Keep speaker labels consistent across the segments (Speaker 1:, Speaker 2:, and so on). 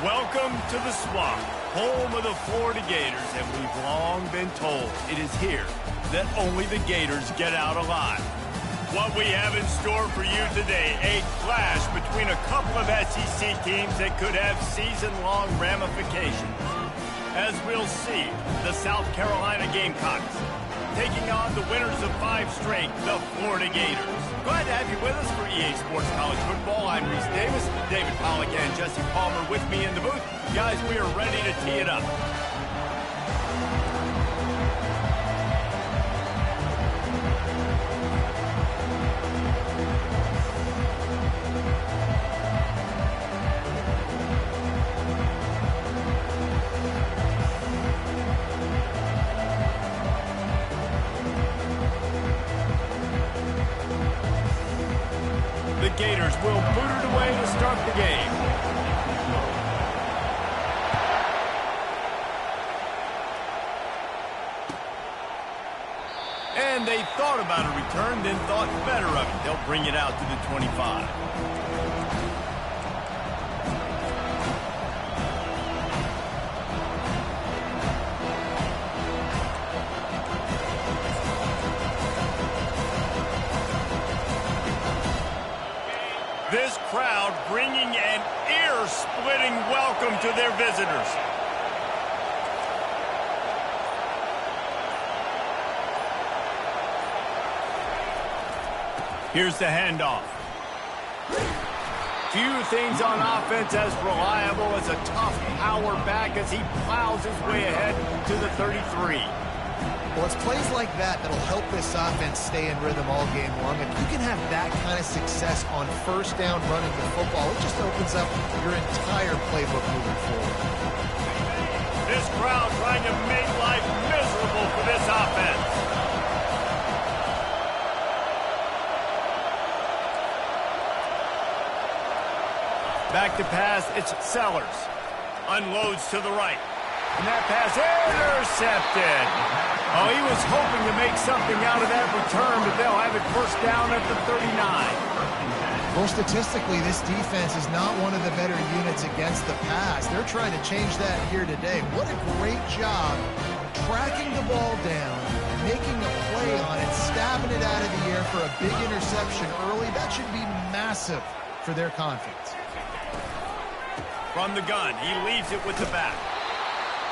Speaker 1: Welcome to the Swamp, home of the Florida Gators, and we've long been told it is here that only the Gators get out alive. What we have in store for you today, a clash between a couple of SEC teams that could have season-long ramifications. As we'll see, the South Carolina Gamecocks taking on the winners of 5 straight, the Florida Gators. Glad to have you with us for EA Sports College Football. I'm Reese Davis, David Pollack and Jesse Palmer with me in the booth. Guys, we are ready to tee it up. The Gators will boot it away to start the game. And they thought about a return, then thought better of it. They'll bring it out to the 25. This crowd bringing an ear-splitting welcome to their visitors. Here's the handoff. Few things on offense as reliable as a tough power back as he plows his way ahead to the 33.
Speaker 2: Well, it's plays like that that'll help this offense stay in rhythm all game long. If you can have that kind of success on first down running the football, it just opens up your entire playbook moving forward.
Speaker 1: This crowd trying to make life miserable for this offense. Back to pass, it's Sellers. Unloads to the right. And that pass intercepted. Oh, he was hoping to make something out of that return, but they'll have it first down at the 39.
Speaker 2: Well, statistically, this defense is not one of the better units against the pass. They're trying to change that here today. What a great job tracking the ball down, making a play on it, stabbing it out of the air for a big interception early. That should be massive for their confidence.
Speaker 1: From the gun, he leaves it with the back.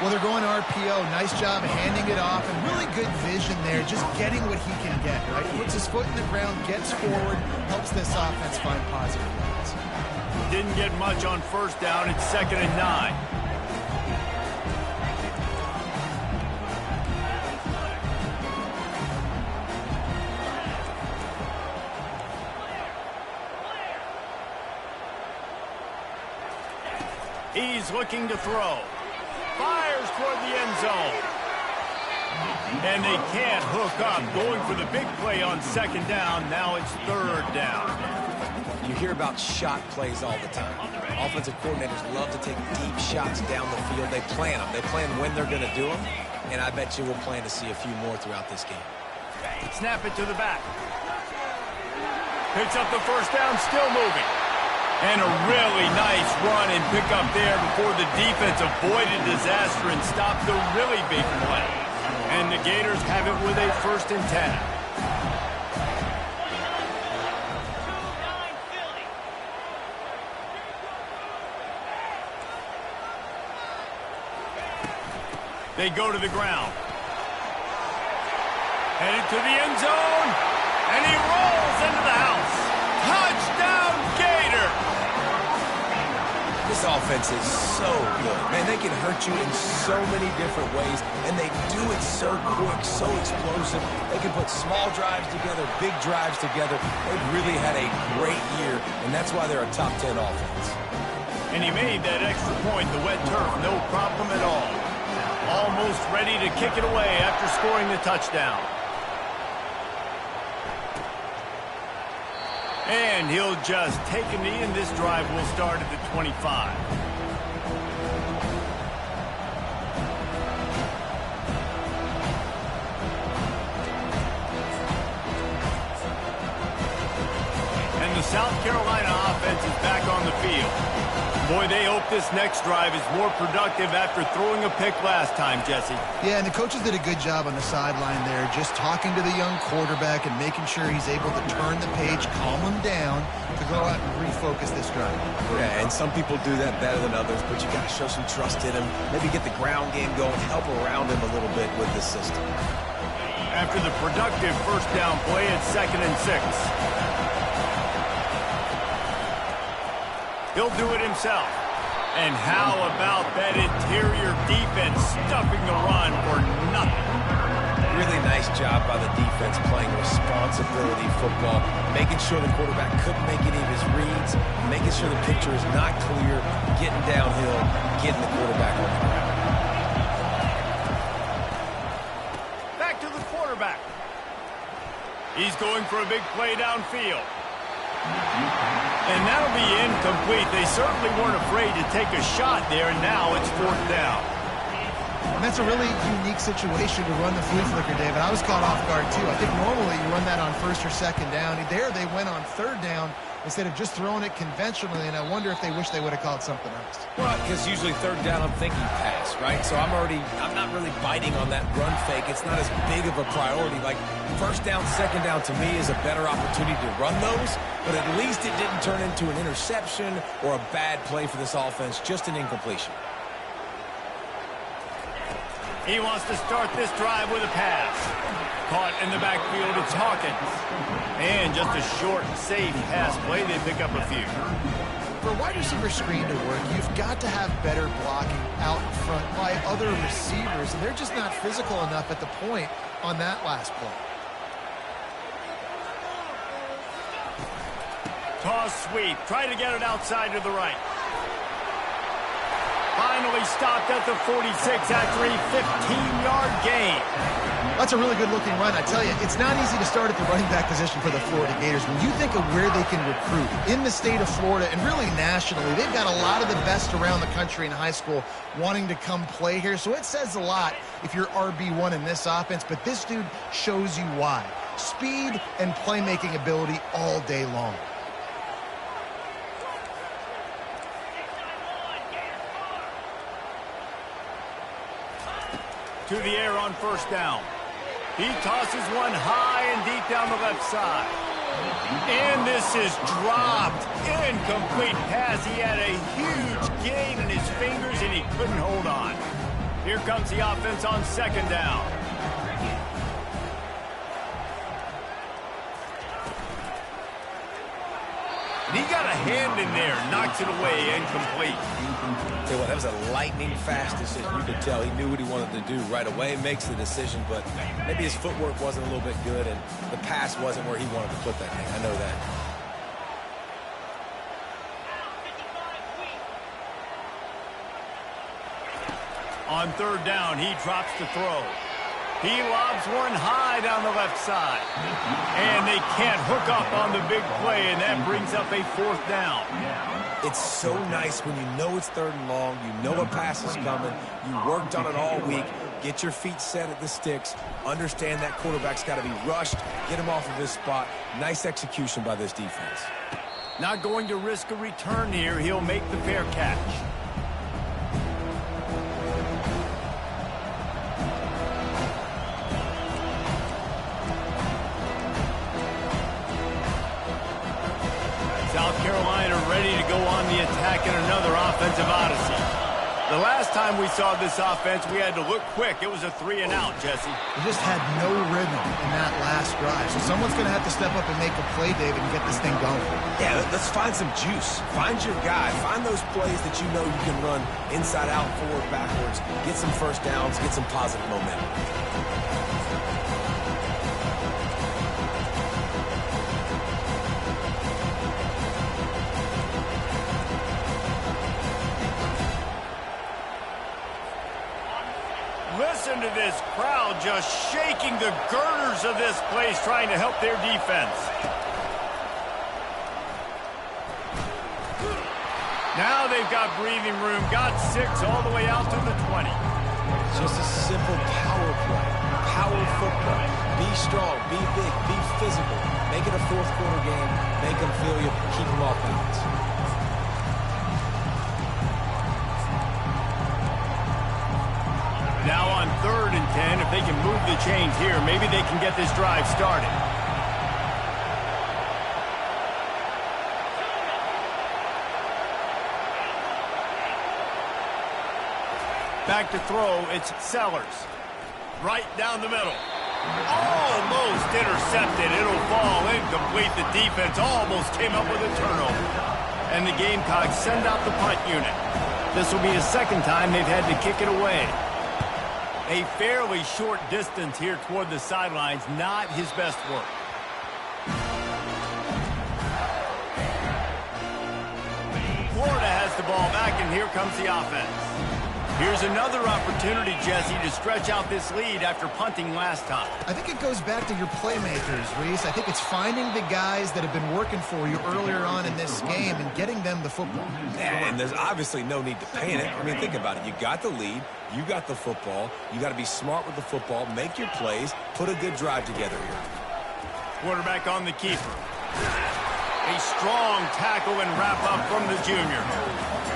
Speaker 2: Well, they're going RPO. Nice job handing it off, and really good vision there, just getting what he can get, right? Puts his foot in the ground, gets forward, helps this offense find positive points.
Speaker 1: Didn't get much on first down. It's 2nd and 9. He's looking to throw. Fires toward the end zone. And they can't hook up. Going for the big play on 2nd down. Now it's 3rd down.
Speaker 3: You hear about shot plays all the time. Offensive coordinators love to take deep shots down the field. They plan them. They plan when they're going to do them. And I bet you we'll plan to see a few more throughout this game.
Speaker 1: Snap it to the back. Picks up the first down, still moving. And a really nice run and pick up there before the defense avoided disaster and stopped the really big play. And the Gators have it with a 1st and 10. They go to the ground. Headed to the end zone. And he rolls into the house. Touchdown, Gator!
Speaker 3: This offense is so good. Man, they can hurt you in so many different ways, and they do it so quick, so explosive. They can put small drives together, big drives together. They've really had a great year, and that's why they're a top 10 offense.
Speaker 1: And he made that extra point, the wet turf, no problem at all. Almost ready to kick it away after scoring the touchdown. And he'll just take a knee, and this drive will start at the 25. And the South Carolina offense is back on the field. Boy, they hope this next drive is more productive after throwing a pick last time, Jesse.
Speaker 2: Yeah, and the coaches did a good job on the sideline there, just talking to the young quarterback and making sure he's able to turn the page, calm him down, to go out and refocus this drive.
Speaker 3: Yeah, and some people do that better than others, but you got to show some trust in him, maybe get the ground game going, help around him a little bit with the system.
Speaker 1: After the productive first down play, it's 2nd and 6. He'll do it himself. And how about that interior defense stuffing the run for nothing?
Speaker 3: Really nice job by the defense playing responsibility football, making sure the quarterback couldn't make any of his reads, making sure the picture is not clear, getting downhill, getting the quarterback on the ground.
Speaker 1: Back to the quarterback. He's going for a big play downfield. And that'll be incomplete. They certainly weren't afraid to take a shot there, and now it's 4th down.
Speaker 2: And that's a really unique situation to run the flea flicker, David. I was caught off guard, too. I think normally you run that on 1st or 2nd down. There they went on 3rd down instead of just throwing it conventionally, and I wonder if they wish they would have called something else.
Speaker 3: Well, because usually 3rd down, I'm thinking pass, right? So I'm not really biting on that run fake. It's not as big of a priority. Like 1st down, 2nd down to me is a better opportunity to run those, but at least it didn't turn into an interception or a bad play for this offense, just an incompletion.
Speaker 1: He wants to start this drive with a pass. Caught in the backfield, it's Hawkins. And just a short, safe pass play, they pick up a few.
Speaker 2: for a wide receiver screen to work, you've got to have better blocking out in front by other receivers, and they're just not physical enough at the point on that last play.
Speaker 1: Toss sweep. Try to get it outside to the right. Finally stopped at the 46 after a 15-yard gain.
Speaker 2: That's a really good-looking run. I tell you, it's not easy to start at the running back position for the Florida Gators. When you think of where they can recruit in the state of Florida and really nationally, they've got a lot of the best around the country in high school wanting to come play here. So it says a lot if you're RB1 in this offense, but this dude shows you why. Speed and playmaking ability all day long.
Speaker 1: To the air on first down. He tosses one high and deep down the left side. And this is dropped. Incomplete pass. He had a huge gain in his fingers and he couldn't hold on. Here comes the offense on second down. And he got a hand in there, knocks it away, incomplete.
Speaker 3: Tell you what, that was a lightning-fast decision. You could tell he knew what he wanted to do right away, makes the decision, but maybe his footwork wasn't a little bit good, and the pass wasn't where he wanted to put that thing. I know that.
Speaker 1: On third down, he drops to throw. He lobs one high down the left side. And they can't hook up on the big play, and that brings up a fourth down.
Speaker 3: It's so nice when you know it's third and long, you know a pass is coming, you worked on it all week, get your feet set at the sticks, understand that quarterback's got to be rushed, get him off of his spot. Nice execution by this defense.
Speaker 1: Not going to risk a return here. He'll make the fair catch. South Carolina ready to go on the attack in another offensive odyssey. The last time we saw this offense, we had to look quick. It was a 3-and-out, Jesse.
Speaker 2: They just had no rhythm in that last drive. So someone's going to have to step up and make a play, David, and get this thing going.
Speaker 3: Yeah, let's find some juice. Find your guy. Find those plays that you know you can run inside out, forward, backwards. Get some first downs. Get some positive momentum.
Speaker 1: Listen to this crowd just shaking the girders of this place, trying to help their defense. Now they've got breathing room, got 6 all the way out to the 20.
Speaker 3: Just a simple power play, power football. Be strong, be big, be physical. Make it a fourth quarter game. Make them feel you, keep them off balance.
Speaker 1: Now on 3rd and 10, if they can move the chains here, maybe they can get this drive started. Back to throw, it's Sellers. Right down the middle. Almost intercepted. It'll fall incomplete. The defense almost came up with a turnover. And the Gamecocks send out the punt unit. This will be the second time they've had to kick it away. A fairly short distance here toward the sidelines, not his best work. Florida has the ball back, and here comes the offense. Here's another opportunity, Jesse, to stretch out this lead after punting last time.
Speaker 2: I think it goes back to your playmakers, Reese. I think it's finding the guys that have been working for you earlier on in this game and getting them the football.
Speaker 3: And there's obviously no need to panic. I mean, think about it. You got the lead. You got the football. You got to be smart with the football. Make your plays. Put a good drive together here.
Speaker 1: Quarterback on the keeper. A strong tackle and wrap up from the junior.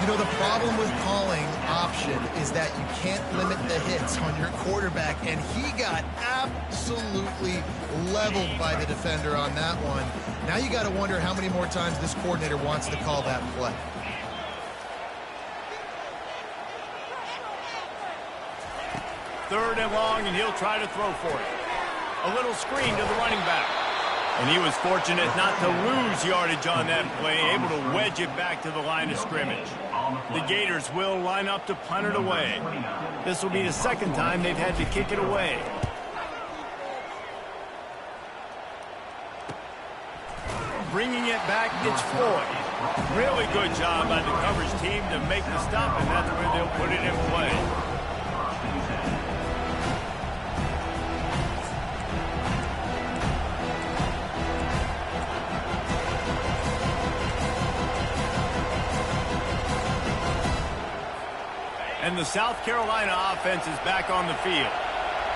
Speaker 2: You know, the problem with calling option is that you can't limit the hits on your quarterback, and he got absolutely leveled by the defender on that one. Now you got to wonder how many more times this coordinator wants to call that play.
Speaker 1: Third and long, and he'll try to throw for it. A little screen to the running back. And he was fortunate not to lose yardage on that play, able to wedge it back to the line of scrimmage. The Gators will line up to punt it away. This will be the second time they've had to kick it away. Bringing it back, it's Floyd. Really good job by the coverage team to make the stop, and that's where they'll put it in play. And the South Carolina offense is back on the field.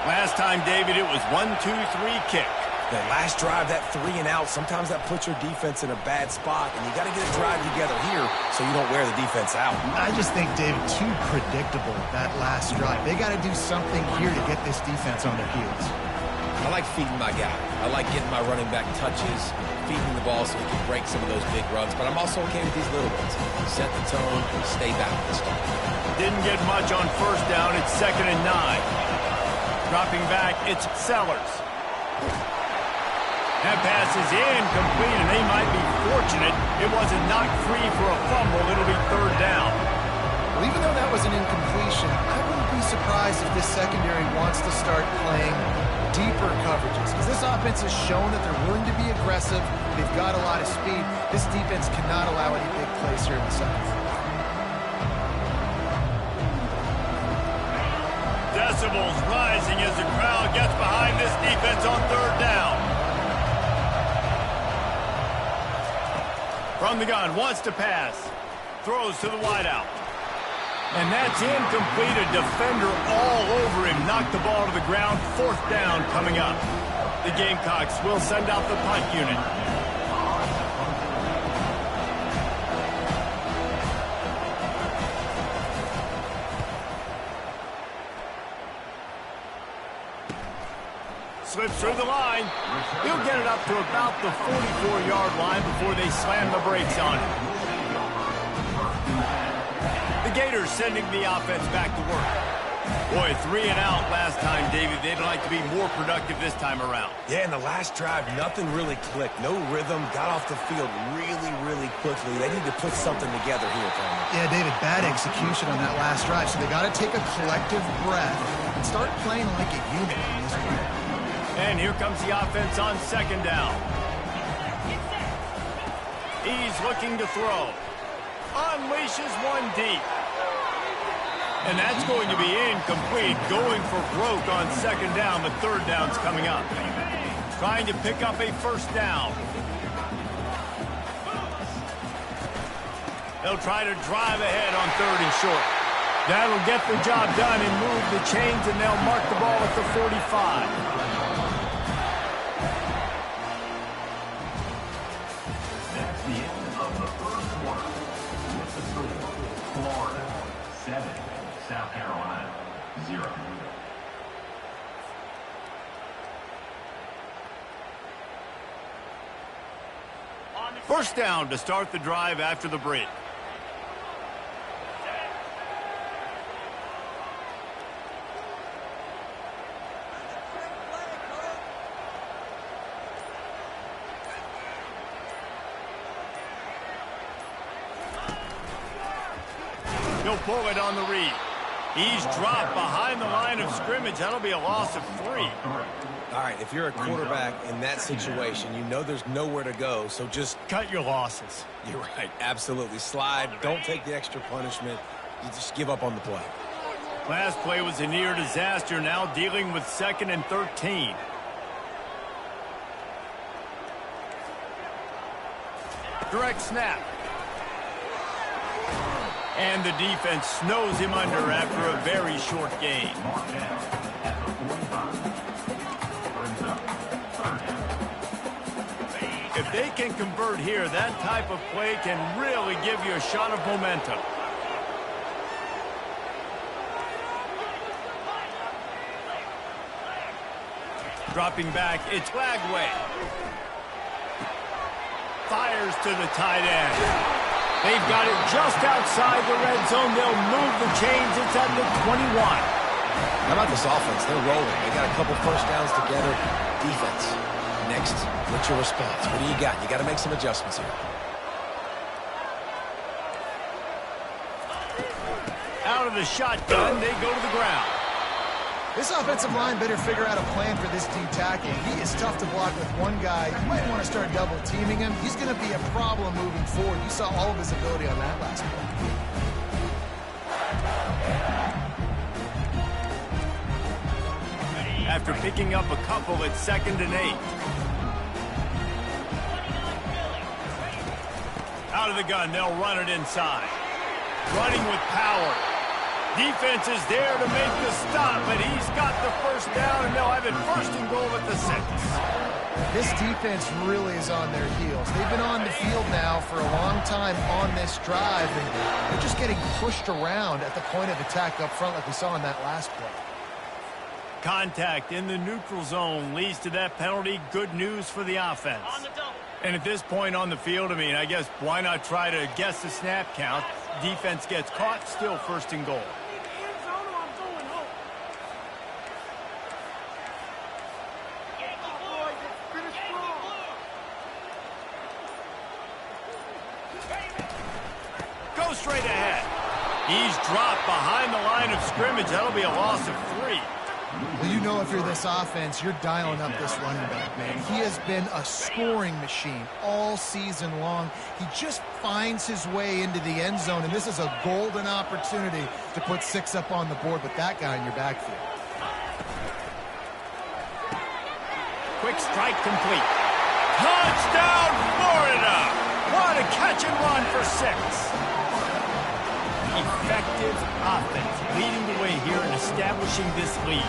Speaker 1: Last time, David, it was 1-2-3 kick.
Speaker 3: The last drive, that 3 and out, sometimes that puts your defense in a bad spot, and you got to get a drive together here so you don't wear the defense out.
Speaker 2: I just think, David, too predictable, that last drive. They got to do something here to get this defense on their heels.
Speaker 3: I like feeding my guy. I like getting my running back touches, feeding the ball so he can break some of those big runs, but I'm also okay with these little ones. Set the tone, stay balanced.
Speaker 1: Didn't get much on first down. It's 2nd and 9. Dropping back, it's Sellers. That pass is incomplete, and they might be fortunate it wasn't knocked free for a fumble. It'll be 3rd down.
Speaker 2: Well, even though that was an incompletion, I wouldn't be surprised if this secondary wants to start playing deeper coverages, because this offense has shown that they're willing to be aggressive. They've got a lot of speed. This defense cannot allow any big plays here in the second.
Speaker 1: Decibels rising as the crowd gets behind this defense on 3rd down. From the gun, wants to pass. Throws to the wideout. And that's incomplete. A defender all over him. Knocked the ball to the ground. 4th down coming up. The Gamecocks will send out the punt unit. Slips through the line. He'll get it up to about the 44-yard line before they slam the brakes on it. The Gators sending the offense back to work. Boy, 3 and out last time, David. They'd like to be more productive this time around.
Speaker 3: Yeah, in the last drive, nothing really clicked. No rhythm. Got off the field really, really quickly. They need to put something together here, Palmer.
Speaker 2: Yeah, David, bad execution on that last drive. So they got to take a collective breath and start playing like a unit in this game.
Speaker 1: And here comes the offense on 2nd down. He's looking to throw. Unleashes one deep. And that's going to be incomplete. Going for broke on 2nd down, but 3rd down's coming up. Trying to pick up a 1st down. They'll try to drive ahead on 3rd and short. That'll get the job done and move the chains, and they'll mark the ball at the 45.
Speaker 4: South Carolina, 0.
Speaker 1: First down to start the drive after the break. He'll pull it on the read. He's dropped behind the line of scrimmage. That'll be a loss of 3.
Speaker 3: All right, if you're a quarterback in that situation, you know there's nowhere to go, so just
Speaker 1: cut your losses.
Speaker 3: You're right, absolutely. Slide, don't take the extra punishment. You just give up on the play.
Speaker 1: Last play was a near disaster, now dealing with 2nd and 13. Direct snap. And the defense snows him under after a very short gain. If they can convert here, that type of play can really give you a shot of momentum. Dropping back, it's Lagway. Fires to the tight end. They've got it just outside the red zone. They'll move the chains. It's at the 21.
Speaker 3: How about this offense? They're rolling. They got a couple 1st downs together. Defense, Next, what's your response? What do you got? You got to make some adjustments here.
Speaker 1: Out of the shotgun, they go to the ground.
Speaker 2: This offensive line better figure out a plan for this D tackle. He is tough to block with one guy. You might want to start double teaming him. He's going to be a problem moving forward. You saw all of his ability on that last play.
Speaker 1: After picking up a couple, it's 2nd and 8. Out of the gun, they'll run it inside. Running with power. Defense is there to make the stop, but he's got the first down, and they'll have it 1st and goal at the 6.
Speaker 2: This defense really is on their heels. They've been on the field now for a long time on this drive, and they're just getting pushed around at the point of attack up front like we saw in that last play.
Speaker 1: Contact in the neutral zone leads to that penalty. Good news for the offense. And at this point on the field, I mean, I guess why not try to guess the snap count? Defense gets caught, still 1st and goal. Go straight ahead. He's dropped behind the line of scrimmage. That'll be a loss of 3.
Speaker 2: Well, you know if you're this offense, you're dialing up this running back, man. He has been a scoring machine all season long. He just finds his way into the end zone, and this is a golden opportunity to put 6 up on the board with that guy in your backfield.
Speaker 1: Quick strike complete. Touchdown, Florida! What a catch and run for 6. Effective offense, leading the way here and establishing this lead.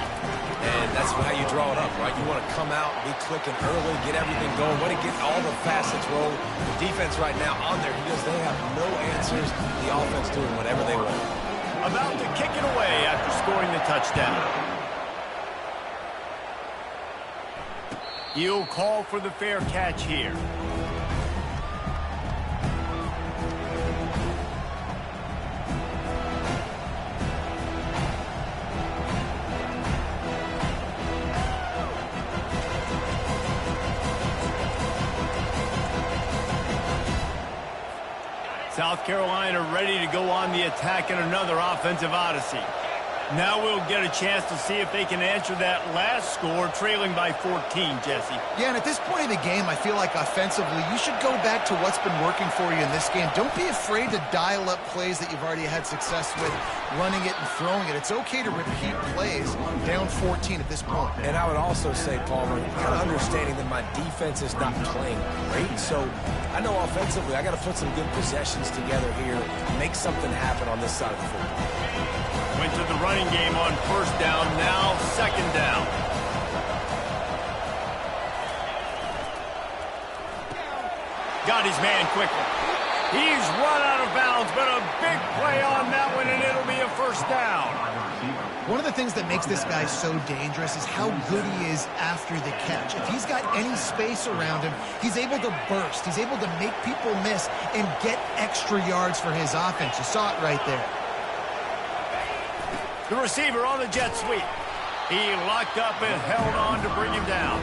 Speaker 3: And that's how you draw it up, right? You want to come out, be clicking early, get everything going, want to get all the facets rolling. The defense right now on their heels, they have no answers. The offense doing whatever they want.
Speaker 1: About to kick it away after scoring the touchdown. He'll call for the fair catch here. South Carolina ready to go on the attack in another offensive odyssey. Now we'll get a chance to see if they can answer that last score, trailing by 14, Jesse.
Speaker 2: Yeah, and at this point in the game, I feel like offensively, you should go back to what's been working for you in this game. Don't be afraid to dial up plays that you've already had success with, running it and throwing it. It's okay to repeat plays down 14 at this point.
Speaker 3: And I would also say, Palmer, kind of understanding that my defense is not playing great, so I know offensively I got to put some good possessions together here, make something happen on this side of the football.
Speaker 1: Went to the running game on 1st down, now 2nd down. Got his man quickly. He's run out of bounds, but a big play on that one, and it'll be a 1st down.
Speaker 2: One of the things that makes this guy so dangerous is how good he is after the catch. If he's got any space around him, he's able to burst. He's able to make people miss and get extra yards for his offense. You saw it right there.
Speaker 1: The receiver on the jet sweep. He locked up and held on to bring him down.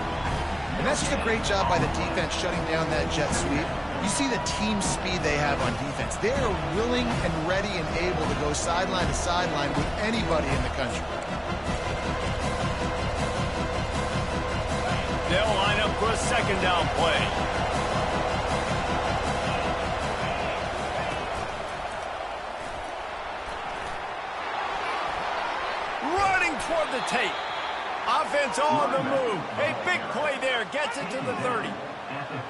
Speaker 2: And that's just a great job by the defense shutting down that jet sweep. You see the team speed they have on defense. They are willing and ready and able to go sideline to sideline with anybody in the country.
Speaker 1: They'll line up for a 2nd down play. Running toward the tape. Offense on the move. A big play there. Gets it to the 30.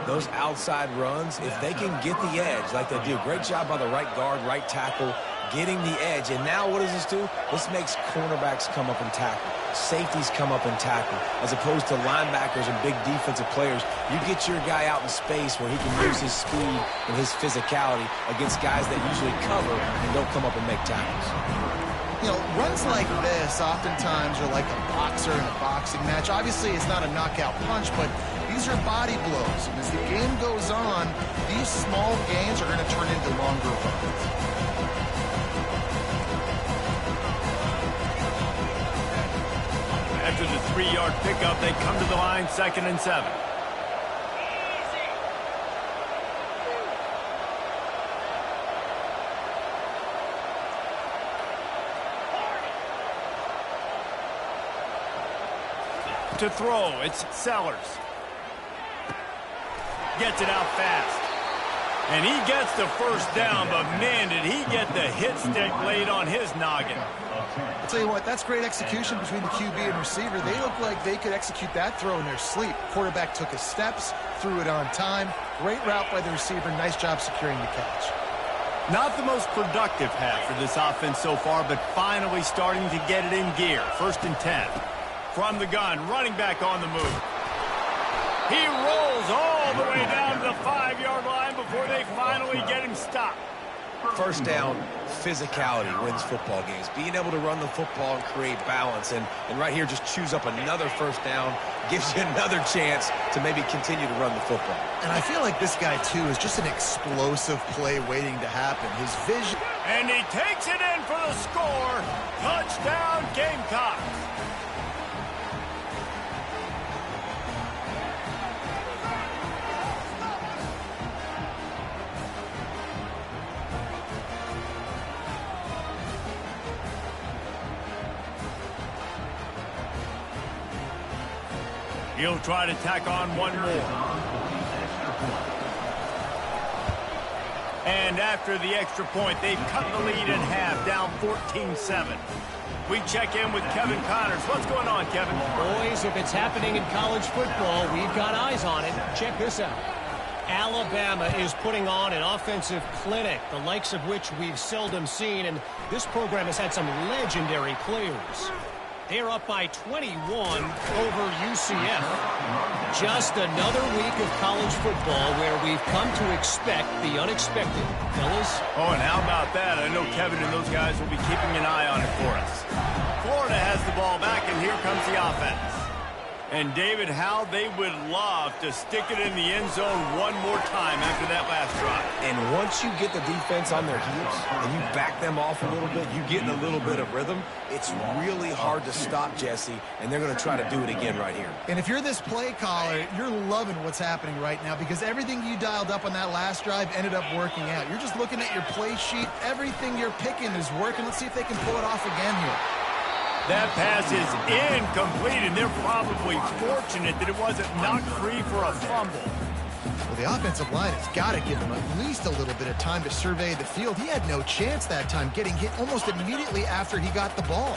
Speaker 3: Those outside runs, if they can get the edge like they do, great job by the right guard, right tackle, getting the edge. And now what does this do? This makes cornerbacks come up and tackle. Safeties come up and tackle. As opposed to linebackers and big defensive players, you get your guy out in space where he can use his speed and his physicality against guys that usually cover and don't come up and make tackles.
Speaker 2: You know, runs like this oftentimes are like a boxer in a boxing match. Obviously, it's not a knockout punch, but these are body blows. And as the game goes on, these small gains are going to turn into longer runs.
Speaker 1: After the 3-yard pickup, they come to the line, 2nd and 7. To throw, it's Sellers. Gets it out fast. And he gets the first down, but man, did he get the hit stick laid on his noggin.
Speaker 2: I'll tell you what, that's great execution between the QB and receiver. They look like they could execute that throw in their sleep. Quarterback took his steps, threw it on time. Great route by the receiver. Nice job securing the catch.
Speaker 1: Not the most productive half for this offense so far, but finally starting to get it in gear. 1st and 10. From the gun, running back on the move. He rolls all the way down to the 5-yard line before they finally get him stopped.
Speaker 3: First down, physicality wins football games. Being able to run the football and create balance. And right here, just choose up another first down, gives you another chance to maybe continue to run the football.
Speaker 2: And I feel like this guy, too, is just an explosive play waiting to happen. His vision.
Speaker 1: And he takes it in for the score. Touchdown, Gamecocks. He'll try to tack on one more. And after the extra point, they've cut the lead in half, down 14-7. We check in with Kevin Connors. What's going on, Kevin?
Speaker 5: Boys, if it's happening in college football, we've got eyes on it. Check this out. Alabama is putting on an offensive clinic, the likes of which we've seldom seen, and this program has had some legendary players. They're up by 21 over UCF. Just another week of college football where we've come to expect the unexpected. Fellas?
Speaker 1: Oh, and how about that? I know Kevin and those guys will be keeping an eye on it for us. Florida has the ball back, and here comes the offense. And, David, how they would love to stick it in the end zone one more time after that last drive.
Speaker 3: And once you get the defense on their heels and you back them off a little bit, you get in a little bit of rhythm, it's really hard to stop, Jesse, and they're going to try to do it again right here.
Speaker 2: And if you're this play caller, you're loving what's happening right now because everything you dialed up on that last drive ended up working out. You're just looking at your play sheet. Everything you're picking is working. Let's see if they can pull it off again here.
Speaker 1: That pass is incomplete, and they're probably fortunate that it wasn't knocked free for a fumble.
Speaker 2: Well, the offensive line has got to give him at least a little bit of time to survey the field. He had no chance that time, getting hit almost immediately after he got the ball.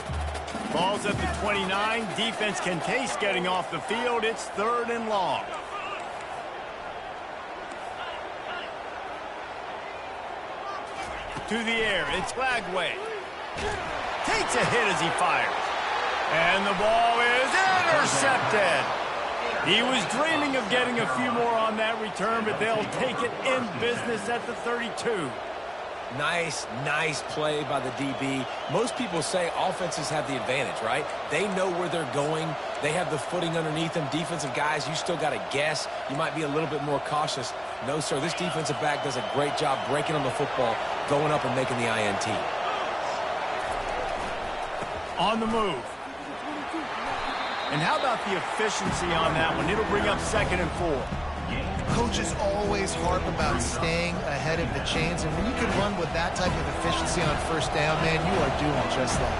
Speaker 1: Ball's at the 29. Defense can taste getting off the field. It's 3rd and long. To the air, it's Lagway. Takes a hit as he fires. And the ball is intercepted. He was dreaming of getting a few more on that return, but they'll take it in business at the 32.
Speaker 3: Nice play by the DB. Most people say offenses have the advantage, right? They know where they're going. They have the footing underneath them. Defensive guys, you still got to guess. You might be a little bit more cautious. No, sir, this defensive back does a great job breaking on the football, going up and making the INT.
Speaker 1: On the move. And how about the efficiency on that one? It'll bring up 2nd and 4.
Speaker 2: Coaches always harp about staying ahead of the chains, and when you can run with that type of efficiency on first down, man, you are doing just that.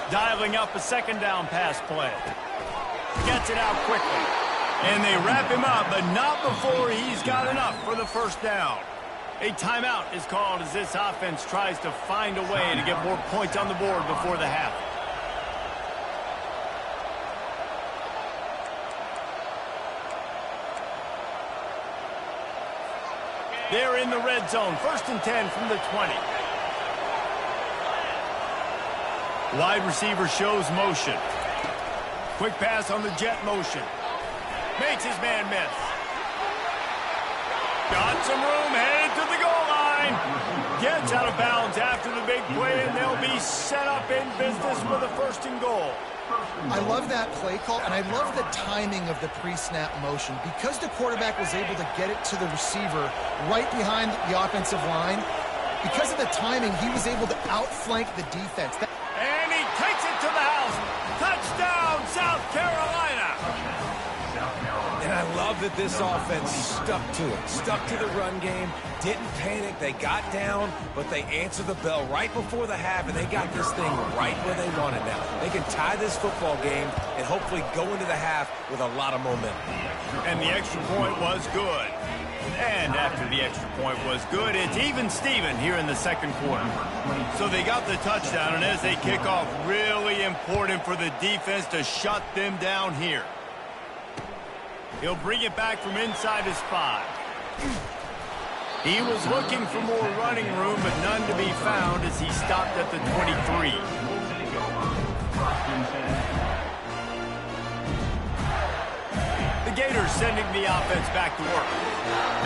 Speaker 1: Dialing up a 2nd down pass play. Gets it out quickly. And they wrap him up, but not before he's got enough for the first down. A timeout is called as this offense tries to find a way to get more points on the board before the half. They're in the red zone. 1st and 10 from the 20. Wide receiver shows motion. Quick pass on the jet motion. Makes his man miss. Got some room, headed to the goal line. Gets out of bounds after the big play, and they'll be set up in business for the 1st and goal.
Speaker 2: I love that play call, and I love the timing of the pre-snap motion. Because the quarterback was able to get it to the receiver right behind the offensive line, because of the timing, he was able to outflank the defense.
Speaker 1: And he takes it to the house. Touchdown, South Carolina.
Speaker 3: And I love that this offense stuck to it, stuck to the run game, didn't panic. They got down, but they answered the bell right before the half, and they got this thing right where they want it now. They can tie this football game and hopefully go into the half with a lot of momentum.
Speaker 1: And the extra point was good. And after the extra point was good, it's even Steven here in the second quarter. So they got the touchdown, and as they kick off, really important for the defense to shut them down here. He'll bring it back from inside his 5. He was looking for more running room, but none to be found as he stopped at the 23. The Gators sending the offense back to work.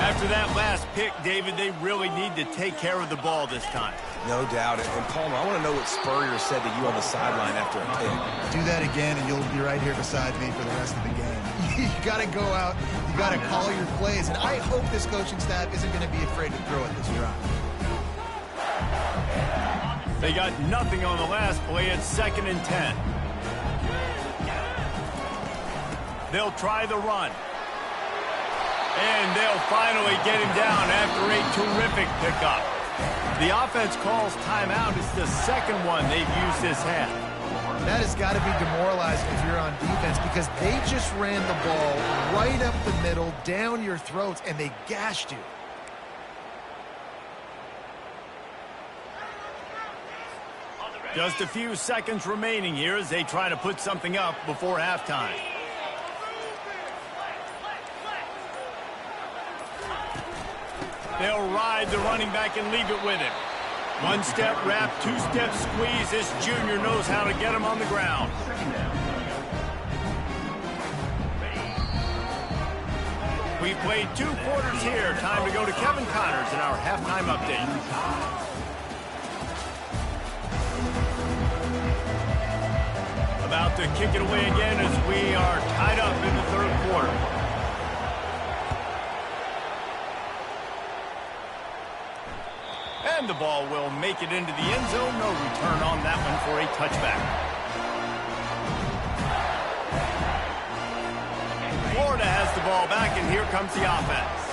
Speaker 1: After that last pick, David, they really need to take care of the ball this time.
Speaker 3: No doubt. And Palmer, I want to know what Spurrier said to you on the sideline after a pick.
Speaker 2: Do that again, and you'll be right here beside me for the rest of the game. You got to go out. You got to call your plays. And I hope this coaching staff isn't going to be afraid to throw it this drive.
Speaker 1: They got nothing on the last play. It's 2nd and 10. They'll try the run. And they'll finally get him down after a terrific pickup. The offense calls timeout. It's the second one they've used this half.
Speaker 2: That has got to be demoralizing if you're on defense, because they just ran the ball right up the middle, down your throats, and they gashed you.
Speaker 1: Just a few seconds remaining here as they try to put something up before halftime. They'll ride the running back and leave it with him. One-step wrap, two-step squeeze. This junior knows how to get him on the ground. We've played 2 quarters here. Time to go to Kevin Connors in our halftime update. About to kick it away again as we are tied up in the 3rd quarter. And the ball will make it into the end zone. No return on that one for a touchback. Florida has the ball back, and here comes the offense.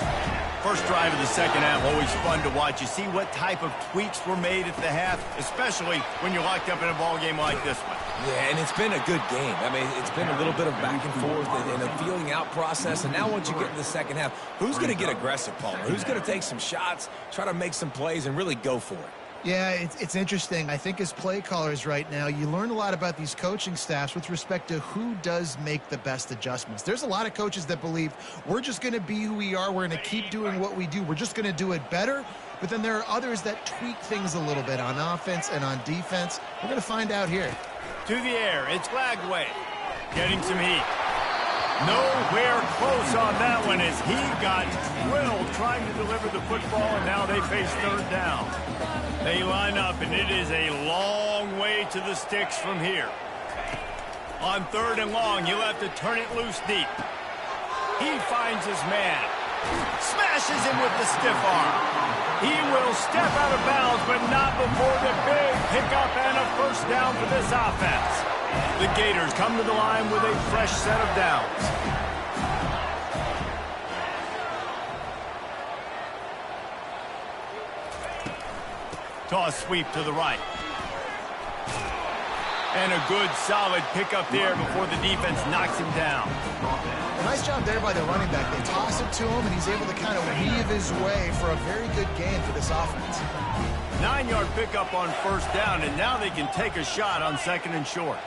Speaker 1: First drive of the second half, always fun to watch. You see what type of tweaks were made at the half, especially when you're locked up in a ball game like this one.
Speaker 3: Yeah, and it's been a good game. I mean, it's been a little bit of back and forth and a feeling out process. And now once you get in the second half, who's going to get aggressive, Palmer? Who's going to take some shots, try to make some plays, and really go for it?
Speaker 2: Yeah, it's interesting. I think as play callers right now, you learn a lot about these coaching staffs with respect to who does make the best adjustments. There's a lot of coaches that believe we're just going to be who we are. We're going to keep doing what we do. We're just going to do it better. But then there are others that tweak things a little bit on offense and on defense. We're going to find out here.
Speaker 1: To the air, it's Lagway getting some heat. Nowhere close on that one as he got drilled trying to deliver the football, and now they face 3rd down. They line up, and it is a long way to the sticks from here. On 3rd and long, you'll have to turn it loose deep. He finds his man. Smashes him with the stiff arm. He will step out of bounds, but not before the big pickup and a 1st down for this offense. The Gators come to the line with a fresh set of downs. Toss sweep to the right. And a good, solid pickup there before the defense knocks him down.
Speaker 2: Nice job there by the running back. They toss it to him, and he's able to kind of weave his way for a very good gain for this offense.
Speaker 1: 9-yard pickup on 1st down, and now they can take a shot on 2nd and short.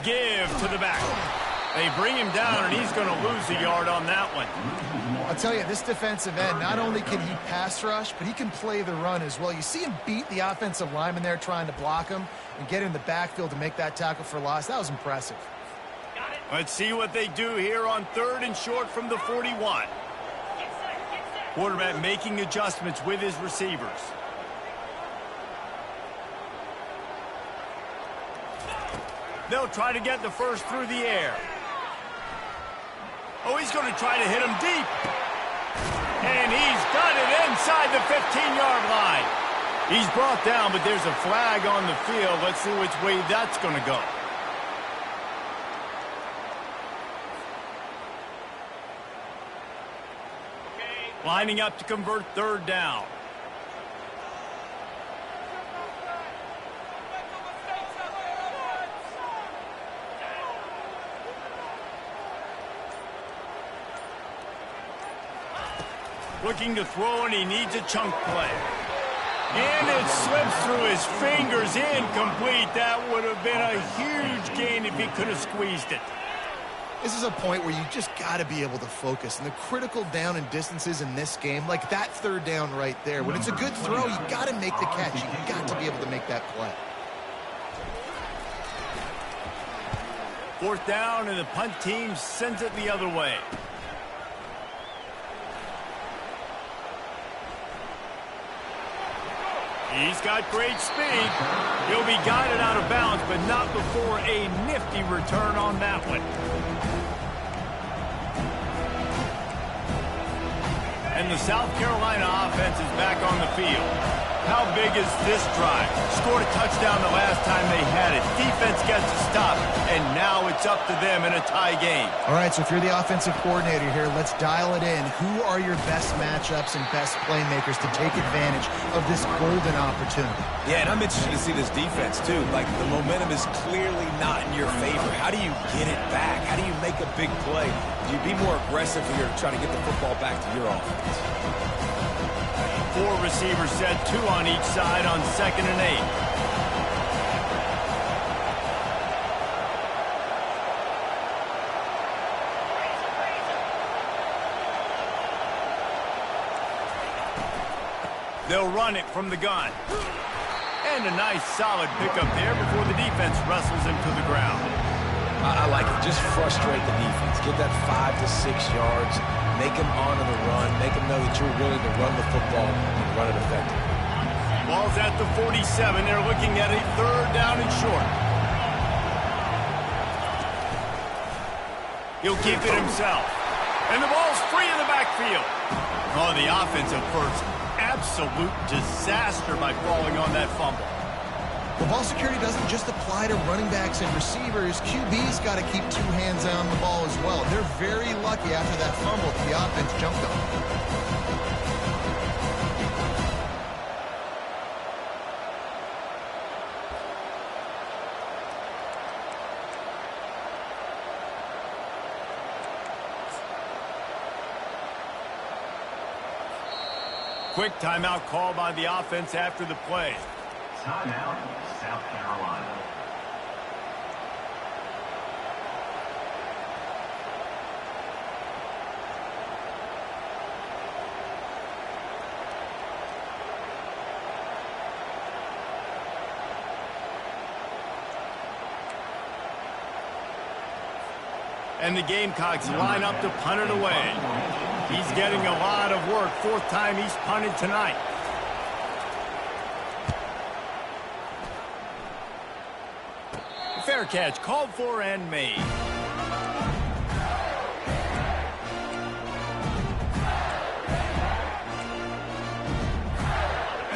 Speaker 1: Give to the back. They bring him down, and he's going to lose a yard on that one.
Speaker 2: I'll tell you, this defensive end, not only can he pass rush, but he can play the run as well. You see him beat the offensive lineman there trying to block him and get in the backfield to make that tackle for loss. That was impressive.
Speaker 1: Let's see what they do here on 3rd and short from the 41. Quarterback making adjustments with his receivers. They'll try to get the first through the air. Oh, he's going to try to hit him deep. And he's got it inside the 15-yard line. He's brought down, but there's a flag on the field. Let's see which way that's going to go. Lining up to convert third down. Looking to throw, and he needs a chunk play. And it slips through his fingers, incomplete. That would have been a huge gain if he could have squeezed it.
Speaker 2: This is a point where you just got to be able to focus. And the critical down and distances in this game, like that third down right there, when it's a good throw, you got to make the catch. You got to be able to make that play.
Speaker 1: Fourth down, and the punt team sends it the other way. He's got great speed. He'll be guided out of bounds, but not before a nifty return on that one. And the South Carolina offense is back on the field. How big is this drive? Scored a touchdown the last time they had it. Defense gets a stop, and now it's up to them in a tie game.
Speaker 2: All right, so if you're the offensive coordinator here, let's dial it in. Who are your best matchups and best playmakers to take advantage of this golden opportunity?
Speaker 3: Yeah, and I'm interested to see this defense, too. Like, the momentum is clearly not in your favor. How do you get it back? How do you make a big play? Do you be more aggressive here to try to get the football back to your offense?
Speaker 1: 4 receivers set, 2 on each side on 2nd and 8. They'll run it from the gun. And a nice solid pickup there before the defense wrestles him to the ground.
Speaker 3: I like it. Just frustrate the defense. Get that 5 to 6 yards. Make them honor the run. Make them know that you're willing to run the football and run it effectively.
Speaker 1: Ball's at the 47. They're looking at a third down and short. He'll keep it himself. And the ball's free in the backfield. Oh, the offensive first. Absolute disaster by falling on that fumble.
Speaker 2: Well, ball security doesn't just apply to running backs and receivers. QB's got to keep 2 hands on the ball as well. They're very lucky after that fumble that the offense jumped on.
Speaker 1: Quick timeout call by the offense after the play.
Speaker 4: Timeout, South Carolina.
Speaker 1: And the Gamecocks line up to punt it away. He's getting a lot of work. 4th time he's punted tonight. Fair catch called for and made.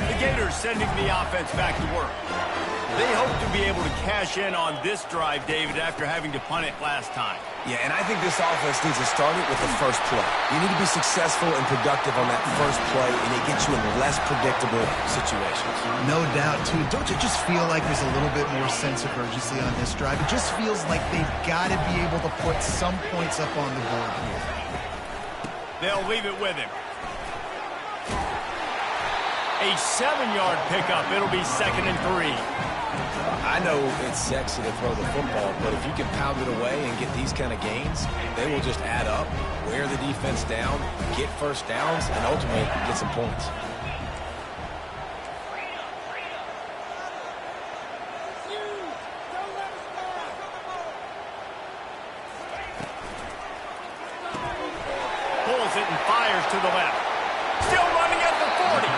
Speaker 1: The Gators sending the offense back to work. They hope to be able to cash in on this drive, David, after having to punt it last time.
Speaker 3: Yeah, and I think this offense needs to start it with the first play. You need to be successful and productive on that first play, and it gets you in less predictable situations.
Speaker 2: No doubt, too. Don't you just feel like there's a little bit more sense of urgency on this drive? It just feels like they've got to be able to put some points up on the board here.
Speaker 1: They'll leave it with him. A 7-yard pickup. It'll be 2nd and 3.
Speaker 3: I know it's sexy to throw the football, but if you can pound it away and get these kind of gains, they will just add up, wear the defense down, get first downs, and ultimately get some points.
Speaker 1: Pulls it and fires to the left. Still running at the 40.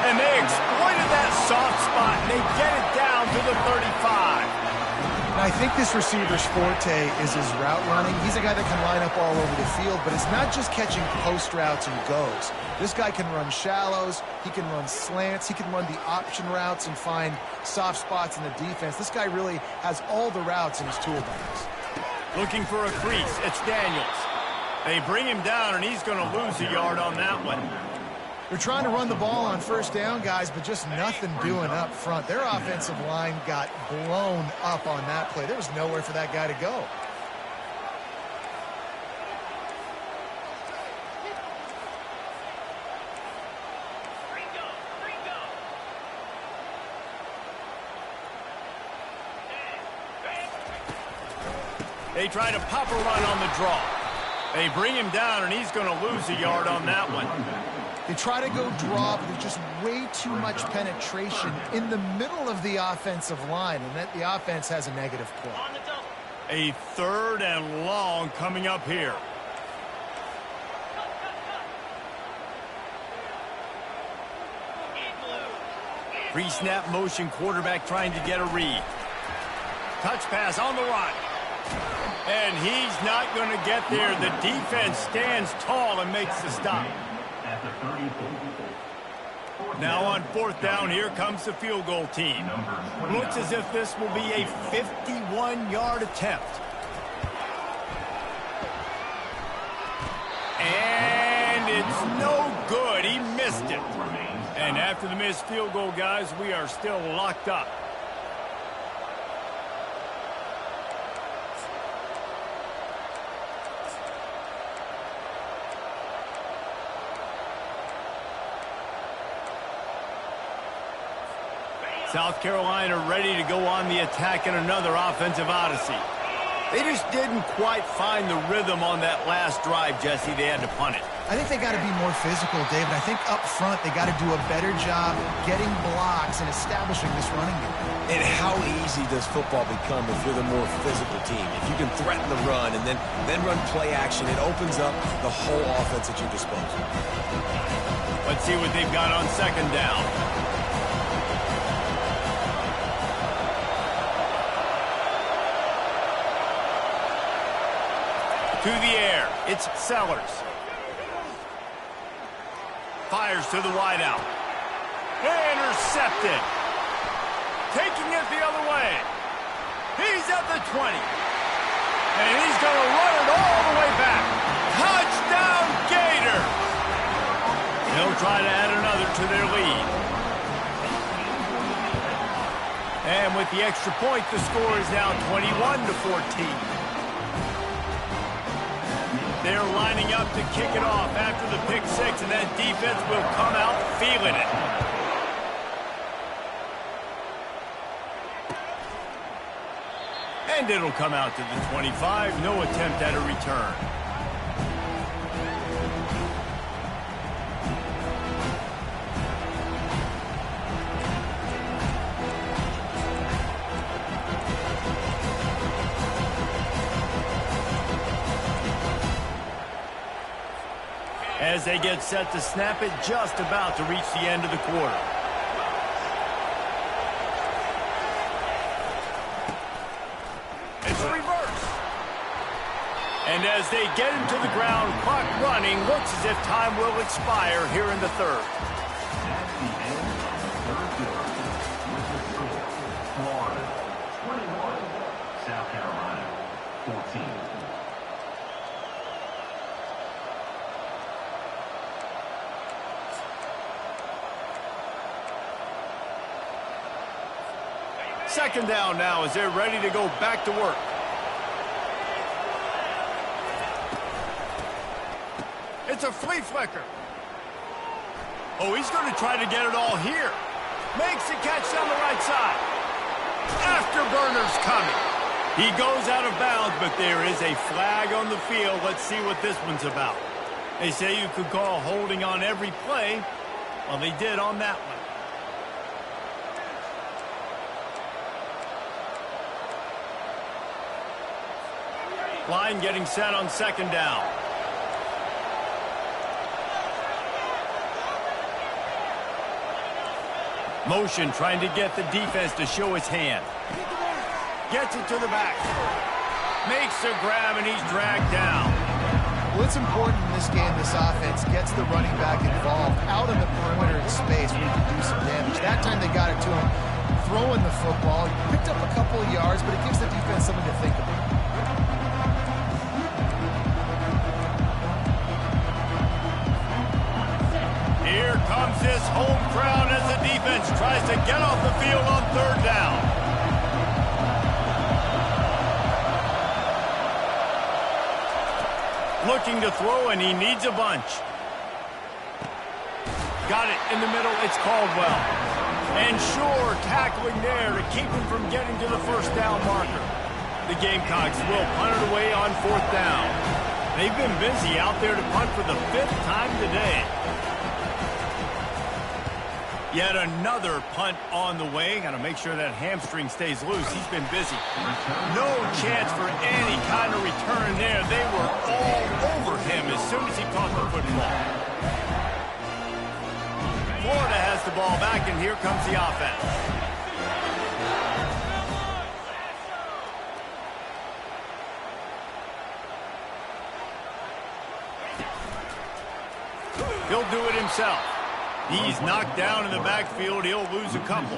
Speaker 1: And they exploited that soft spot, and they get it down to the 35.
Speaker 2: Now, I think this receiver's forte is his route running. He's a guy that can line up all over the field, but it's not just catching post routes and goes. This guy can run shallows, he can run slants, he can run the option routes and find soft spots in the defense. This guy really has all the routes in his toolbox.
Speaker 1: Looking for a crease. It's Daniels. They bring him down, and he's going to lose a yard on that one.
Speaker 2: They're trying to run the ball on first down, guys, but just nothing doing up front. Their offensive line got blown up on that play. There was nowhere for that guy to go.
Speaker 1: They try to pop a run on the draw. They bring him down, and he's going to lose a yard on that one.
Speaker 2: They try to go draw, but there's just way too much penetration in the middle of the offensive line, and that the offense has a negative play.
Speaker 1: A 3rd and long coming up here. Pre-snap motion, quarterback trying to get a read. Touch pass on the run. And he's not going to get there. The defense stands tall and makes the stop. Now on 4th down, here comes the field goal team. Looks as if this will be a 51-yard attempt. And it's no good. He missed it. And after the missed field goal, guys, we are still locked up. South Carolina ready to go on the attack in another offensive odyssey. They just didn't quite find the rhythm on that last drive, Jesse. They had to punt it.
Speaker 2: I think they got to be more physical, David. I think up front they got to do a better job getting blocks and establishing this running game.
Speaker 3: And how easy does football become if you're the more physical team? If you can threaten the run and then run play action, it opens up the whole offense at your disposal.
Speaker 1: Let's see what they've got on 2nd down. To the air, it's Sellers. Fires to the wideout. Intercepted. Taking it the other way. He's at the 20. And he's going to run it all the way back. Touchdown, Gators! They'll try to add another to their lead. And with the extra point, the score is now 21-14. They're lining up to kick it off after the pick 6, and that defense will come out feeling it. And it'll come out to the 25. No attempt at a return. As they get set to snap it, just about to reach the end of the quarter. It's a reverse. And as they get him to the ground, clock running, looks as if time will expire here in the 3rd.
Speaker 4: That's the end of the 3rd quarter. With the score, Florida 21, South Carolina 14.
Speaker 1: Second down now as they're ready to go back to work. It's a flea flicker. Oh, he's going to try to get it all here. Makes the catch on the right side. Afterburner's coming. He goes out of bounds, but there is a flag on the field. Let's see what this one's about. They say you could call holding on every play. Well, they did on that one. Line getting set on 2nd down. Motion trying to get the defense to show his hand. Gets it to the back. Makes a grab and he's dragged down.
Speaker 2: Well, it's important in this game this offense gets the running back involved out in the perimeter in space where he can do some damage. That time they got it to him throwing the football. He picked up a couple of yards, but it gives the defense something to think about.
Speaker 1: comes this home crowd as the defense tries to get off the field on third down. Looking to throw, and he needs a bunch. Got it in the middle. It's Caldwell. And sure, tackling there to keep him from getting to the first down marker. The Gamecocks will punt it away on fourth down. They've been busy out there to punt for the 5th time today. Yet another punt on the way. Got to make sure that hamstring stays loose. He's been busy. No chance for any kind of return there. They were all over him as soon as he caught the football. Florida has the ball back, and here comes the offense. He'll do it himself. He's knocked down in the backfield. He'll lose a couple.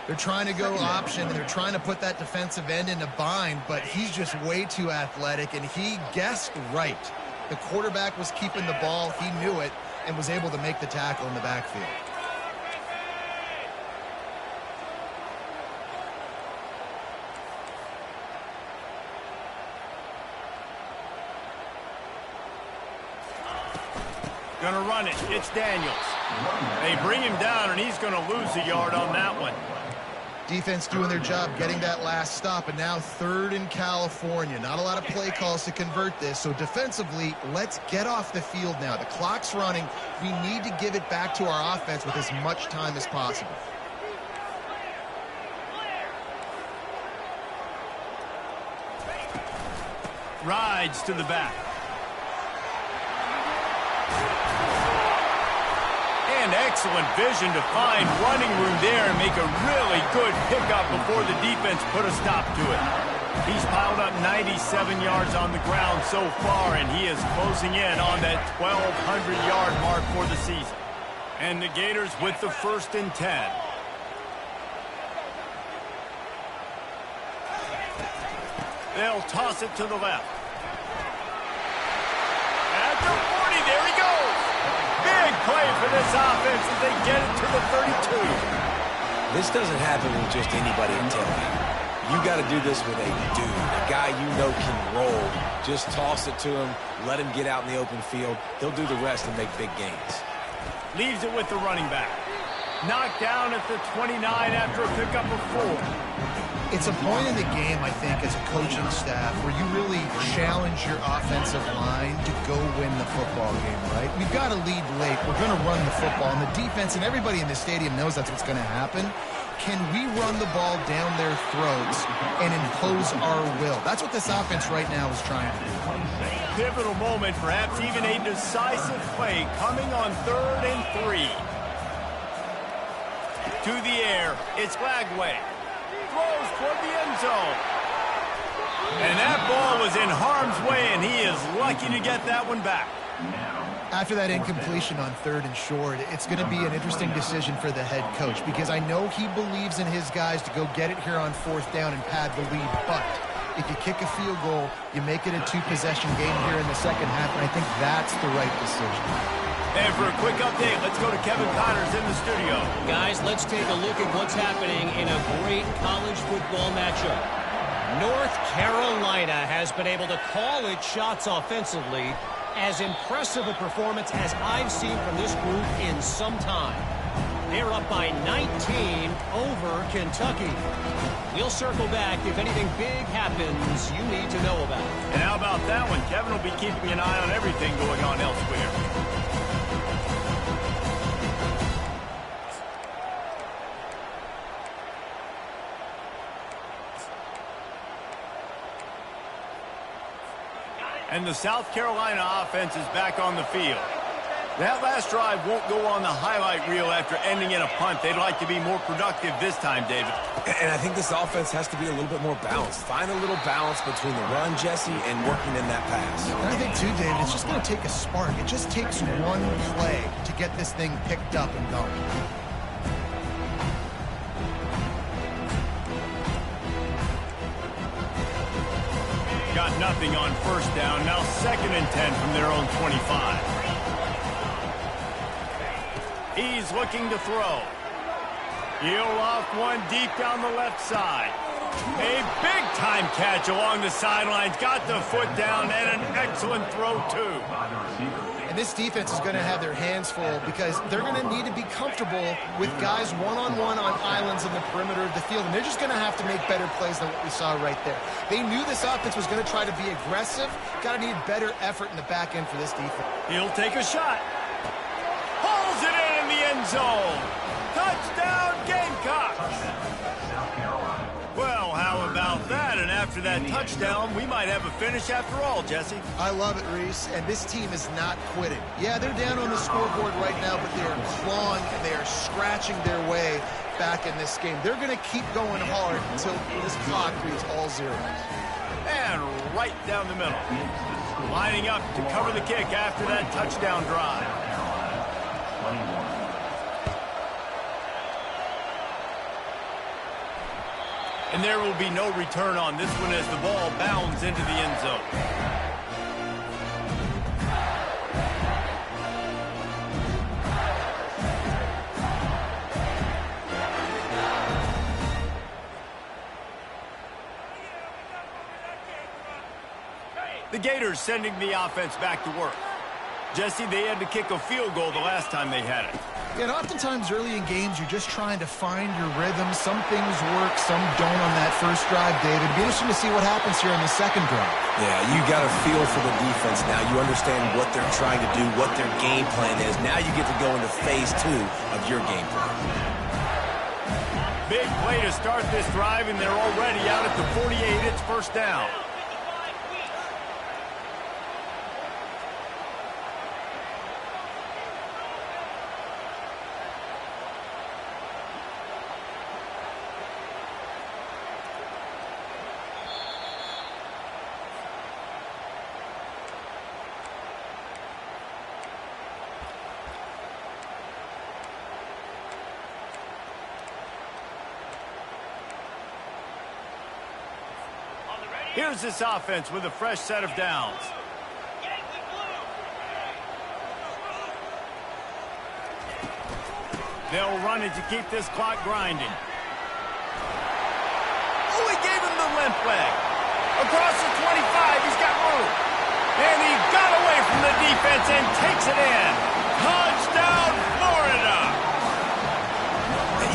Speaker 2: They're trying to go option, and they're trying to put that defensive end in a bind, but he's just way too athletic, and he guessed right. The quarterback was keeping the ball. He knew it and was able to make the tackle in the backfield.
Speaker 1: Gonna run it. It's Daniels. They bring him down, and he's gonna lose a yard on that one.
Speaker 2: Defense doing their job, getting that last stop, and now 3rd in California. Not a lot of play calls to convert this, so defensively, let's get off the field now. The clock's running. We need to give it back to our offense with as much time as possible.
Speaker 1: Rides to the back. And excellent vision to find running room there and make a really good pickup before the defense put a stop to it. He's piled up 97 yards on the ground so far, and he is closing in on that 1,200-yard mark for the season. And the Gators with the 1st and 10. They'll toss it to the left. At the 40, there he goes. Big play for this offense as they get it to the 32.
Speaker 3: This doesn't happen with just anybody in tailgate. You got to do this with a dude, a guy you know can roll. Just toss it to him, let him get out in the open field. He'll do the rest and make big gains.
Speaker 1: Leaves it with the running back. Knocked down at the 29 after a pickup of 4.
Speaker 2: It's a point in the game, I think, as a coaching staff where you really challenge your offensive line to go win the football game, right? We've got to lead late. We're going to run the football, and the defense and everybody in the stadium knows that's what's going to happen. Can we run the ball down their throats and impose our will? That's what this offense right now is trying to do.
Speaker 1: Pivotal moment, perhaps even a decisive play coming on 3rd and 3. To the air, it's Lagway. Throws toward the end zone. And that ball was in harm's way, and he is lucky to get that one back.
Speaker 2: After that incompletion on 3rd and short, it's going to be an interesting decision for the head coach because I know he believes in his guys to go get it here on 4th down and pad the lead, but if you kick a field goal, you make it a 2-possession game here in the second half, and I think that's the right decision.
Speaker 1: And for a quick update, let's go to Kevin Connors in the studio.
Speaker 5: Guys, let's take a look at what's happening in a great college football matchup. North Carolina has been able to call its shots offensively. As impressive a performance as I've seen from this group in some time. They're up by 19 over Kentucky. We'll circle back if anything big happens you need to know about.
Speaker 1: And how about that one? Kevin will be keeping an eye on everything going on elsewhere. And the South Carolina offense is back on the field. That last drive won't go on the highlight reel after ending in a punt. They'd like to be more productive this time, David.
Speaker 3: And I think this offense has to be a little bit more balanced. Find a little balance between the run, Jesse, and working in that pass.
Speaker 2: And I think, too, David, it's just going to take a spark. It just takes one play to get this thing picked up and going.
Speaker 1: Got nothing on 1st down. Now 2nd and 10 from their own 25. He's looking to throw. He'll off one deep down the left side. A big-time catch along the sidelines. Got the foot down and an excellent throw, too.
Speaker 2: And this defense is going to have their hands full because they're going to need to be comfortable with guys one-on-one on islands in the perimeter of the field. And they're just going to have to make better plays than what we saw right there. They knew this offense was going to try to be aggressive. Got to need better effort in the back end for this defense.
Speaker 1: He'll take a shot. Hauls it in the end zone. Touchdown, Gamecocks. Well, how about that? And after that touchdown, we might have a finish after all, Jesse.
Speaker 2: I love it, Reese, and this team is not quitting. Yeah, they're down on the scoreboard right now, but they are clawing and they are scratching their way back in this game. They're going to keep going hard until this clock reads all zeros.
Speaker 1: And right down the middle. Lining up to cover the kick after that touchdown drive. And there will be no return on this one as the ball bounds into the end zone. The Gators sending the offense back to work. Jesse, they had to kick a field goal the last time they had it.
Speaker 2: And oftentimes early in games, you're just trying to find your rhythm. Some things work, some don't on that first drive, David. It'd be interesting to see what happens here on the second drive.
Speaker 3: Yeah, you got a feel for the defense now. You understand what they're trying to do, what their game plan is. Now you get to go into phase 2 of your game plan.
Speaker 1: Big play to start this drive, and they're already out at the 48. It's first down. Here's this offense with a fresh set of downs. They'll run it to keep this clock grinding. Oh, he gave him the limp leg. Across the 25, he's got room. And he got away from the defense and takes it in. Touchdown, Florida!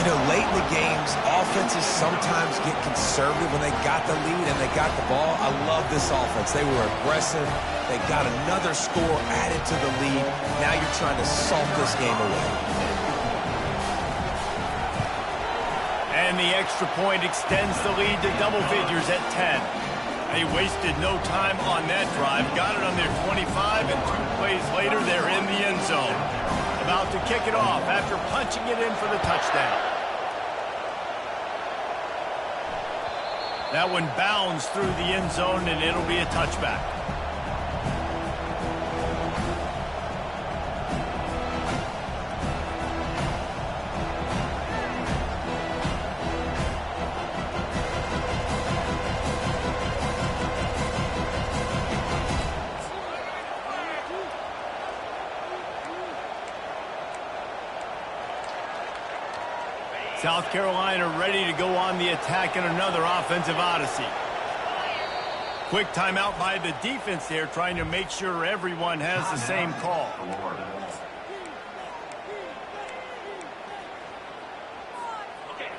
Speaker 3: You know, late in the games, offenses sometimes get conservative when they got the lead and they got the ball. I love this offense. They were aggressive. They got another score added to the lead. Now you're trying to salt this game away.
Speaker 1: And the extra point extends the lead to double figures at 10. They wasted no time on that drive. Got it on their 25, and 2 plays later, they're in the end zone. About to kick it off after punching it in for the touchdown. That one bounds through the end zone, and it'll be a touchback. South Carolina ready to go on the attack in another offensive odyssey. Quick timeout by the defense there, trying to make sure everyone has the same call.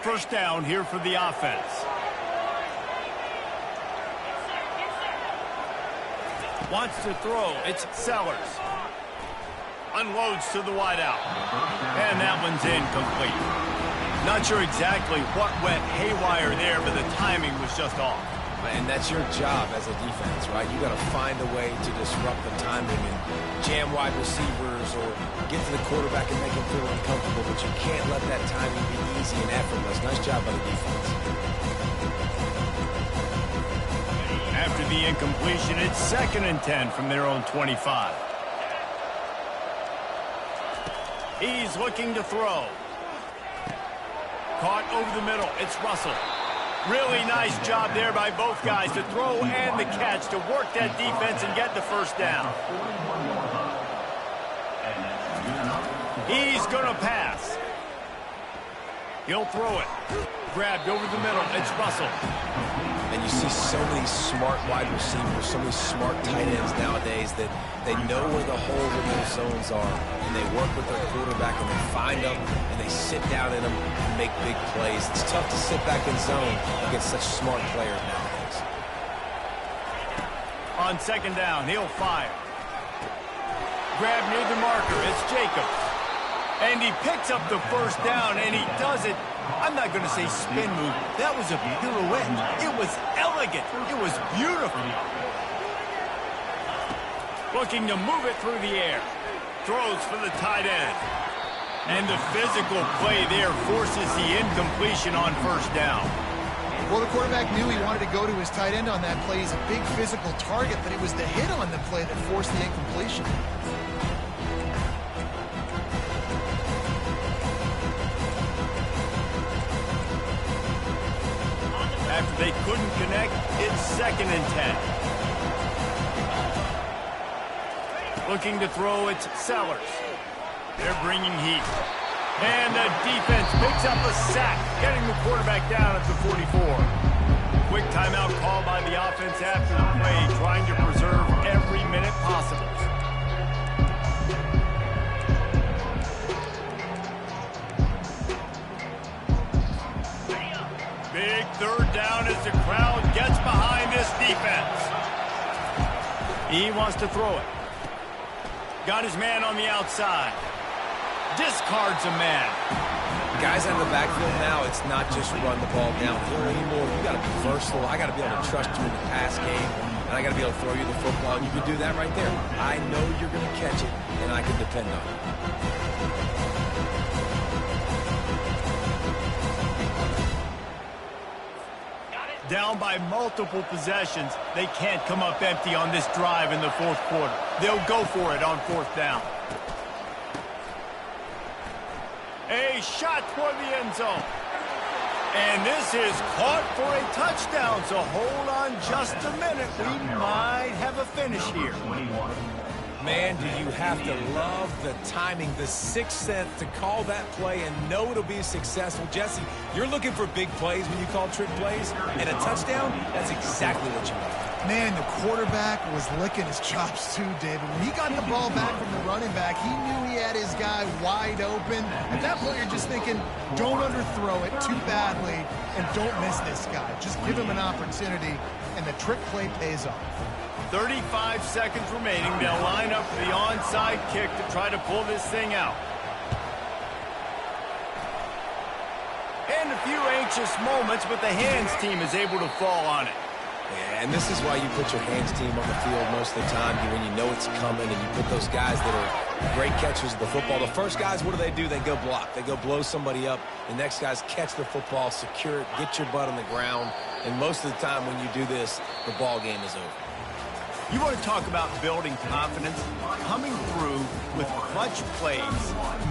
Speaker 1: First down here for the offense. Wants to throw. It's Sellers. Unloads to the wideout. And that one's incomplete. Not sure exactly what went haywire there, but the timing was just off.
Speaker 3: And that's your job as a defense, right? You got to find a way to disrupt the timing and jam wide receivers or get to the quarterback and make him feel uncomfortable, but you can't let that timing be easy and effortless. Nice job by the defense.
Speaker 1: After the incompletion, it's 2nd and 10 from their own 25. He's looking to throw. Caught over the middle. It's Russell. Really nice job there by both guys to throw and the catch to work that defense and get the first down. He's going to pass. He'll throw it. Grabbed over the middle. It's Russell.
Speaker 3: And you see so many smart wide receivers, so many smart tight ends nowadays that they know where the holes in their zones are, and they work with their quarterback, and they find them, and they sit down in them and make big plays. It's tough to sit back in zone against such smart players nowadays.
Speaker 1: On second down, he'll fire. Grab near the marker. It's Jacobs. And he picks up the first down, and he does it. I'm not going to say spin move. That was a pirouette. It was elegant. It was beautiful. Looking to move it through the air. Throws for the tight end. And the physical play there forces the incompletion on first down.
Speaker 2: Well, the quarterback knew he wanted to go to his tight end on that play. He's a big physical target, but it was the hit on the play that forced the incompletion.
Speaker 1: After they couldn't connect, it's 2nd and 10. Looking to throw, it's Sellers. They're bringing heat. And the defense picks up a sack, getting the quarterback down at the 44. Quick timeout called by the offense after the play, trying to preserve every minute possible. Big third down as the crowd gets behind this defense. He wants to throw it. Got his man on the outside. Discards a man.
Speaker 3: Guys out of the backfield now, it's not just run the ball downhill anymore. You got to be versatile. I got to be able to trust you in the pass game, and I got to be able to throw you the football. And you can do that right there. I know you're going to catch it, and I can depend on it.
Speaker 1: Down by multiple possessions, they can't come up empty on this drive in the fourth quarter. They'll go for it on fourth down. A shot for the end zone. And this is caught for a touchdown, so hold on just a minute. We might have a finish here.
Speaker 3: Man, do you have to love the timing, the sixth sense to call that play and know it'll be successful. Jesse, you're looking for big plays when you call trick plays, and a touchdown, that's exactly what you want.
Speaker 2: Man, the quarterback was licking his chops too, David. When he got the ball back from the running back, he knew he had his guy wide open. At that point, you're just thinking, don't underthrow it too badly and don't miss this guy. Just give him an opportunity, and the trick play pays off.
Speaker 1: 35 seconds remaining. They'll line up for the onside kick to try to pull this thing out. And a few anxious moments, but the hands team is able to fall on it.
Speaker 3: Yeah, and this is why you put your hands team on the field most of the time, when you know it's coming, and you put those guys that are great catchers of the football. The first guys, what do? They go block. They go blow somebody up. The next guys catch the football, secure it, get your butt on the ground. And most of the time when you do this, the ball game is over.
Speaker 1: You want to talk about building confidence? Coming through with clutch plays,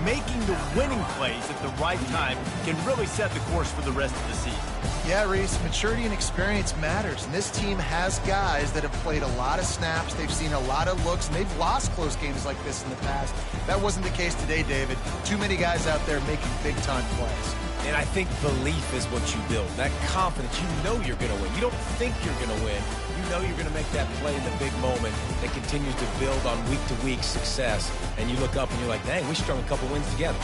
Speaker 1: making the winning plays at the right time can really set the course for the rest of the season.
Speaker 2: Yeah, Reese, maturity and experience matters. And this team has guys that have played a lot of snaps. They've seen a lot of looks, and they've lost close games like this in the past. That wasn't the case today, David. Too many guys out there making big-time plays.
Speaker 3: And I think belief is what you build. That confidence, you know you're going to win. You don't think you're going to win. You know you're going to make that play in the big moment that continues to build on week-to-week success. And you look up and you're like, dang, we strung a couple wins together.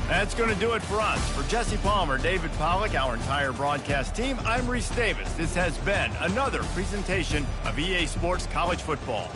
Speaker 1: That's going to do it for us. For Jesse Palmer, David Pollack, our entire broadcast team, I'm Reese Davis. This has been another presentation of EA Sports College Football.